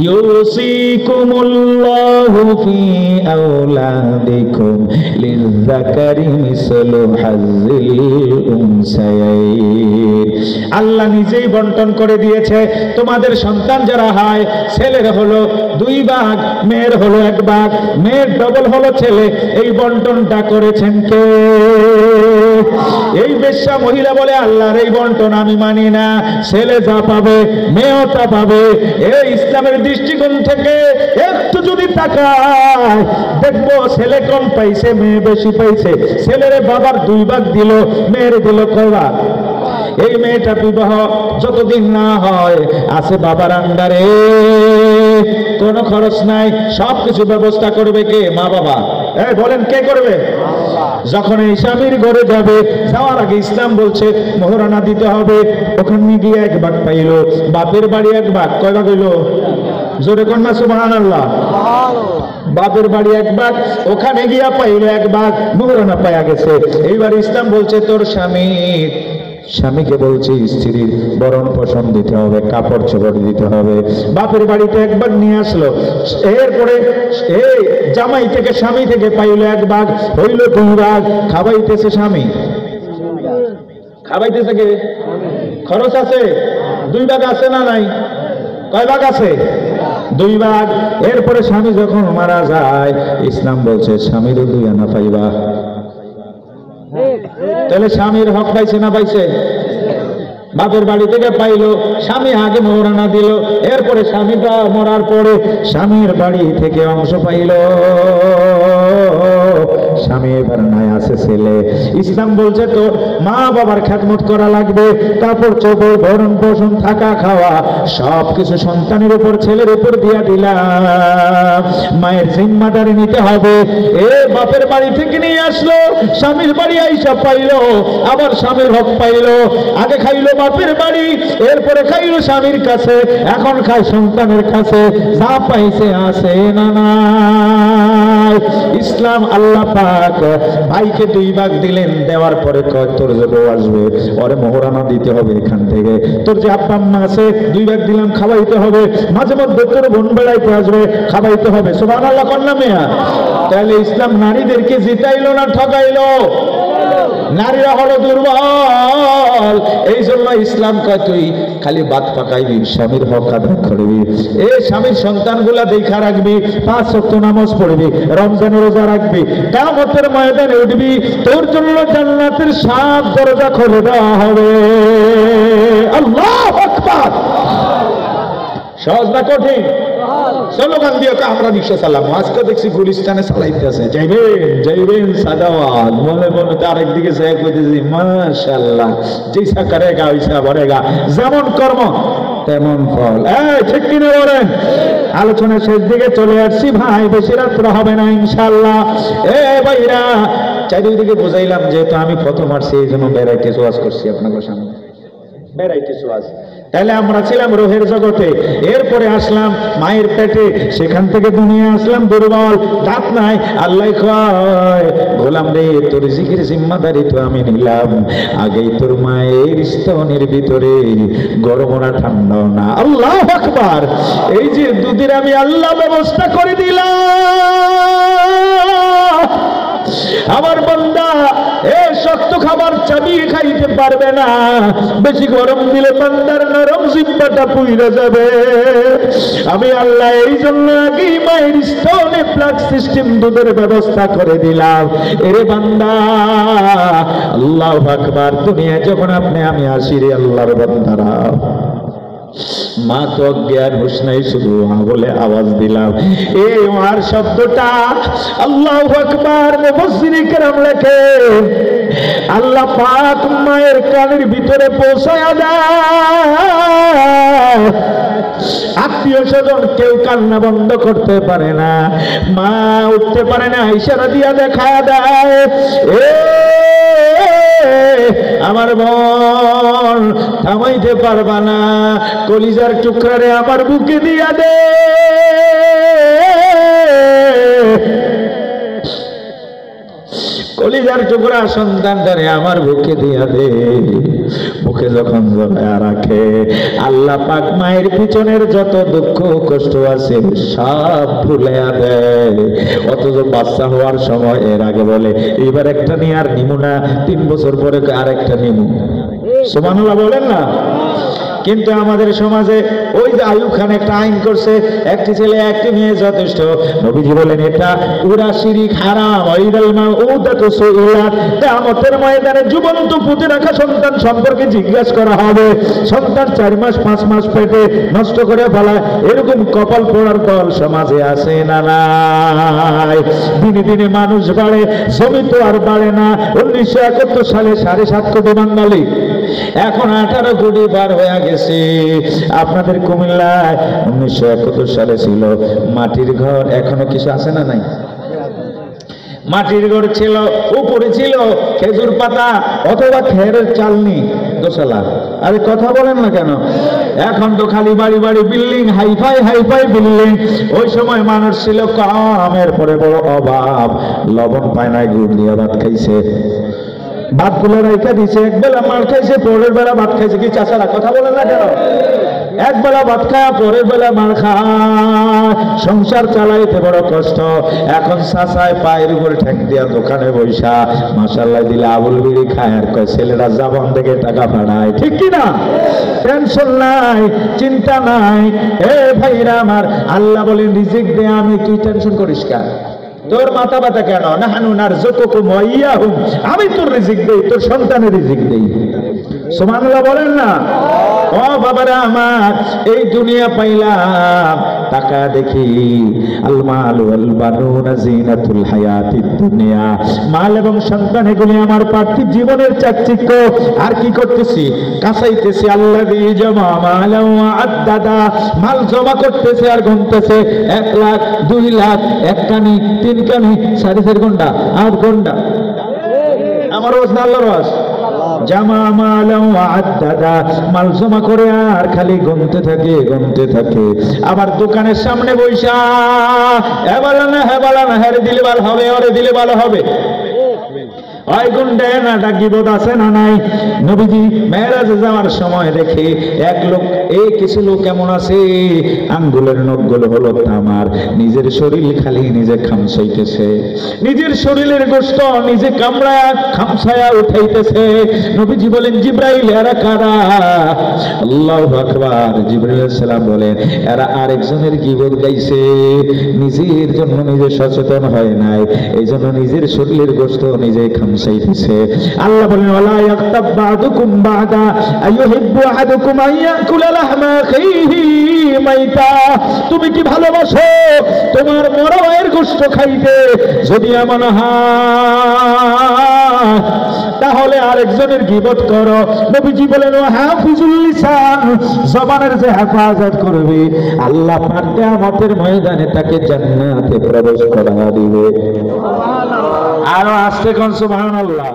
ইউসিকুমুল্লাহু ফি আওলাদিকুম লিযযাকারি মিসলু হাজ্জিল উনসায়াইন। আল্লাহ নিজেই বন্টন করে দিয়েছে, তোমাদের সন্তান যারা হয় ছেলের হলো 2 ভাগ, মেয়ের হলো 1 ভাগ, মেয়ের ডবল হলো ছেলে। এই বন্টনটা করেছেন কে? এই বেশ্যা মহিলা বলে আল্লাহর এই বন্টন আমি মানি না, ছেলে যা পাবে মেয়েও তা পাবে। এই ইসলামের দৃষ্টিকোণ থেকে একটু যদি তাকায় দেখবো ছেলে কম পাইছে মেয়ে বেশি পাইছে। ছেলের বাবার 2 ভাগ দিল, মেয়ের দিল কয় ভাগ? এই মেয়েটা বিবাহ যতদিন না হয় আছে বাবার আন্ডারে, কোনো খরচ নাই, সবকিছু ব্যবস্থা করবে কে? মা বাবা। বলেন কে করবে? যখন এই স্বামীর ঘরে যাবে, যাওয়ার আগে ইসলাম বলছে মোহরানা দিতে হবে। ওখানে গিয়ে 1 ভাগ পাইলো, বাপের বাড়ি 1 ভাগ, কয় ভাগ হইলো? জোরে কন্যা সুবহানাল্লাহ। বাপের বাড়ি 1 ভাগ, ওখানে গিয়া পাইলো 1 ভাগ, মোহরানা পাইয়া গেছে। এইবার ইসলাম বলছে তোর স্বামীকে বলছে স্ত্রীর ভরণ পোষণ দিতে হবে, কাপড় চোপড় দিতে হবে। বাপের বাড়িতে 1 ভাগ নিয়ে আসলো, এরপরে এই জামাই থেকে স্বামী থেকে পাইলো 1 ভাগ, হইল 2 ভাগ। খাওয়াইতেছে স্বামী, খাওয়াইতেছে কে? খরচ আছে, 2 ভাগ আছে না নাই? কয় ভাগ আছে? 2 ভাগ। এরপরে স্বামী যখন মারা যায়, ইসলাম বলছে স্বামীরও 2 আনা পাইবা। তাহলে স্বামীর হক পাইছে না পাইছে? বাপের বাড়ি থেকে পাইলো, স্বামী আগে মোহরানা দিল, এরপরে স্বামীটা মরার পরে স্বামীর বাড়ি থেকে অংশ পাইল। স্বামী এবার নাই আছে ছেলে। ইসলাম বলছে তো মা বাবার খেদমত করা লাগবে, কাপড় চোপড় ভরণ পোষণ থাকা খাওয়া সবকিছু সন্তানের উপর ছেলের উপর দিয়া দিলাম। মায়ের জিম্মাদারি নিতে হবে। বাপের বাড়ি থেকে নিয়ে আসলো, স্বামীর বাড়ি আইসা পাইলো, আবার স্বামীর হক পাইলো। আগে খাইলো বাপের বাড়ি, এরপরে খাইলো স্বামীর কাছে, এখন খায় সন্তানের কাছে। যা পাইছে আছে না নাই? ইসলাম আল্লাহ পাক ভাইকে 2 ভাগ দিলেন, দেওয়ার পরে কয় তোর যে বউ আসবে ওরে মোহরানা দিতে হবে এখান থেকে, তোর যে আব্বা আম্মা আছে 2 ভাগ দিলাম, খাওয়াইতে হবে, মাঝে মধ্যে তোর বোন বেড়াইতে আসবে, খাওয়াইতে হবে। সুবহানাল্লাহ কন্যা মেয়া। তাহলে ইসলাম নারীদেরকে জিতাইলো না ঠকাইলো? নারীরা হলো দুর্বল, এই জন্য ইসলাম কয় তুই খালি ভাত পাকাইবি, স্বামীর হক আদায় করবি। এই স্বামীর সন্তানগুলা দেখা রাখবি, 5 ওয়াক্ত নামাজ পড়বি, রমজানের রোজা রাখবি, কিয়ামতের ময়দানে উঠবি, তোর জন্য জান্নাতের 7 দরজা খুলে দেওয়া হবে। আল্লাহু আকবার। সহজ না কঠিন? স্লোগান দিয়ে আমরা রিক্সা চালাবো, আজকে দেখছি গুলিস্তানে চালাইতেছে, যাইবেন সাদাওয়াত, মনে মনে তার একদিকে যাই কইতেছি মাশাআল্লাহ, যেসা করেগা ওইসা ভরেগা, যেমন কর্ম তেমন ফল। ঠিক কিনা বলেন? আলোচনা শেষ দিকে চলে আসছি ভাই, বেশি রাত্র হবে না ইনশাআল্লাহ। ভাইরা চারিদিকে বুঝাইলাম, যেহেতু আমি প্রথম আসছি এই জন্য ভ্যারাইটিস ওয়াজ করছি আপনাদের সামনে, ভ্যারাইটিস ওয়াজ। তাহলে আমরা ছিলাম রোহের জগতে, এরপরে আসলাম মায়ের পেটে, সেখান থেকে দুনিয়া আসলাম দুর্বল, দাঁত নাই। আল্লাহ কয় গোলাম রে তোর জিকির জিম্মাদারি তো আমি নিলাম, আগেই তোর মায়ের স্তনের ভিতরে গরম না ঠান্ডাও না। আল্লাহু আকবার। এই যে দুধের আমি আল্লাহ ব্যবস্থা করে দিলাম। আমার বান্দা শক্ত খাবার চাবিয়ে খাইতে পারবে না, বেশি গরম দিলে বান্দার নরম জিহ্বাটা পুইরা যাবে। আমি আল্লাহ এই জন্য আগেই মায়ের স্তনে প্লাগ সিস্টেম দুধের ব্যবস্থা করে দিলাম। এরে বান্দা আল্লাহু আকবার। দুনিয়ায় যখন আমি আসি রে আল্লাহর বান্দারা, মা তো জ্ঞান হুঁশ নাই, শুধু বলে আওয়াজ দিলাম। এই ওয়ার শব্দটা আল্লাহু আকবার মুফাসসিরিন কেরাম লেখে আল্লাহ পাক মায়ের কানের ভিতরে পৌঁছায়া দেয়। আত্মীয় স্বজন কেউ কান্না বন্ধ করতে পারে না, মা উঠতে পারে না, ইশারা দিয়া দেখায়া দেয় আমার বোন থামাইতে পারবা না, কলিজার টুকরারে আমার বুকে দিয়া দে। কলিজার টুকরা সন্তানটারে আমার বুকে দিয়া দে। বুকে যখন জড়ায়া রাখে, আল্লাহ পাক মায়ের পিছনের যত দুঃখ কষ্ট আছে সব ভুলিয়া দেয়। অথচ বাচ্চা হওয়ার সময় এর আগে বলে এবার একটা নিয়ে আর নিমু না, 3 বছর পরে আরেকটা নিমু। সুবহানাল্লাহ বলেন না? কিন্তু আমাদের সমাজে ওই যে আইয়ুব খান একটা আইন করছে, একটি ছেলে একটি মেয়ে যথেষ্ট। নবীজি বলেন এটা পুরা শিরিক হারাম। ওয়াইদাল মাউদাতু সুইলাত, কিয়ামতের ময়দানে জীবন্ত পুঁতে রাখা সন্তান সম্পর্কে জিজ্ঞাসা করা হবে। সন্তান 4 মাস 5 মাস পেটে নষ্ট করে ফেলায়, এরকম কপাল পোড়ার দল সমাজে আছে না নাই? দিনে দিনে মানুষ বাড়ে, জমি তো আর বাড়ে না। 1971 সালে 7.5 কোটি বাঙালি, এখন 18 কোটি পার হয়ে গেছে। আপনাদের কুমিল্লায় 1971 সালে ছিল মাটির ঘর, এখনো কিছু আছে না নাই? মাটির ঘর ছিল, উপরে ছিল খেজুর পাতা অথবা খেরের চালনি দোসালা। আরে কথা বলেন না কেন? এখন তো খালি বাড়ি বাড়ি বিল্ডিং, হাইফাই হাইফাই বিল্ডিং। ওই সময় মানুষ ছিল কম, এরপরে বড় অভাব, লবণ পায় নাই, গুড় দিয়ে ভাত খাইছে। ভাতগুলো রেখে দিছে, একবেলা মার খাইছে, পরের বেলা ভাত খাইছে। কি চাচারা কথা বলেন না কেন? একবেলা ভাত খায়, পরের বেলা মার খায়, সংসার চালাইতে বড় কষ্ট। এখন চাচায় পায়ের উপরে ঠেক দিয়া দোকানে বৈশা মাশাআল্লাহ দিলে আবুল বিড়ি খায়, আর কয় ছেলেরা জাবান থেকে টাকা পাঠায়। ঠিক কি না? টেনশন নাই, চিন্তা নাই। এ ভাইরা আমার, আল্লাহ বলেন রিজিক দে আমি, তুই টেনশন করিস কেন? তোর মাথা ব্যথা কেন? নাহানু নারযুকুকুম ওয়া ইয়াহুম, আমি তোর রিজিক দেই, তোর সন্তানের রিজিক দেই। সুবহানাল্লাহ বলেন না? ও বাবারা আমার, এই দুনিয়া পাইলাম, টাকা দেখি আল মাল ওয়াল বানুনা জিনাতুল হায়াতিদ দুনিয়া, মাল এবং সন্তান এগুলি আমার পার্থিব জীবনের চাকচিক্য। আর কি করতেছি? কাঁচাইতেছি। আল্লাযী জামা মালাও ওয়া আদ্দাদা, মাল জমা করতেছে আর গুনতেছে। 1 লাখ 2 লাখ, 1 কানি 3 কানি 4.5 ঘন্টা 8 ঘন্টা। আমার রোজ না আল্লাহর রোজ। জামা মালাও ওয়া আদ্দাদা, মাল জমা করে আর খালি গুনতে থাকে গুনতে থাকে। আবার দোকানের সামনে বইসা এবালা না হেবালা না, হেরে দিলে ভালো হবে, ওরে দিলে ভালো হবে। ওই গুন্ডে না ডাকিবোধ আছে না নাই? নবীজি মেরাজে যাওয়ার সময় দেখে এক লোক, এই কিছু লোক কেমন আছে, আঙ্গুলের নখগুলো হলো তামার, নিজের শরীর খালি নিজে খামসাইতেছে, নিজের শরীরের গোশত নিজে কামড়ায়া খামসায়া উঠাইতেছে। নবীজি বলেন জিব্রাইল এরা কারা? আল্লাহু আকবার। জিব্রাইল আলাইহিস সালাম বলেন এরা আরেকজনের গীবত গাইছে, নিজের জন্য নিজে সচেতন হয় নাই, এই জন্য নিজের শরীরের গোশত নিজে খামসাইতেছে। আল্লাহ বলেন ওয়ালা ইয়াক্তাব বাদুকুম বাদা আইয়ুহিব্বু আহাদুকুম আইয়াকুলা লাহমা আখিহি মাইতা, তুমি কি ভালোবাসো তোমার মরা ভাইয়ের গোশত খাইতে? যদি এমন হয় তাহলে আরেকজনের গীবত করো। নবীজি বলেন ও হাফিজুল লিসান, জবানের যে হেফাজত করবে আল্লাহ পাক কিয়ামতের ময়দানে তাকে জান্নাতে প্রবেশ করা দিবে। সুবহানাল্লাহ। আরো আস্তে কোন সুবহানাল্লাহ।